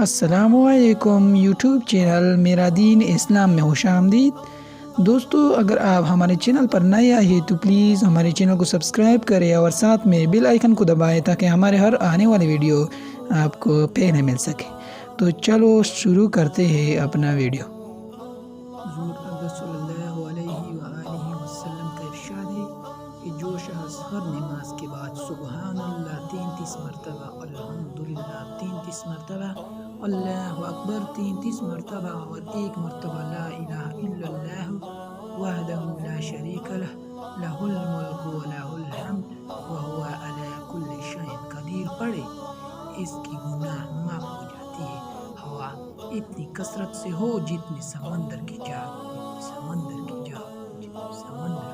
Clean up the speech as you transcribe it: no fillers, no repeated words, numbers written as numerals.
السلام علیکم YouTube channel میرا دین اسلام میں خوش آمدید۔ دوستو، اگر آپ ہمارے چینل پر نئے آئے ہیں تو پلیز ہمارے چینل کو سبسکرائب کریں اور ساتھ میں بیل آئیکن کو دبائیں تاکہ ہمارے ہر آنے والی ویڈیو آپ کو پہلے مل سکے۔ تو چلو شروع کرتے ہیں اپنا ویڈیو۔ حضور اقدس صلی اللہ علیہ وآلہ وسلم کا ارشاد ہے کہ جو شخص ہر نماز کے بعد سبحان اللہ 33 مرتبہ، الحمدللہ 33 مرتبہ، اللہ اکبر 33 مرتبہ اور ایک مرتبہ لا الہ الا اللہ وحدہ لا شریک لہ لہ الملک و لہ الحمد وہو علی کل شیء قدیر پڑھے، اس کی گناہ معاف ہو جاتی ہے، ہوا اتنی کثرت سے ہو جتنی سمندر کی جاگ، جتنی سمندر کی جاگ، جتنی سمندر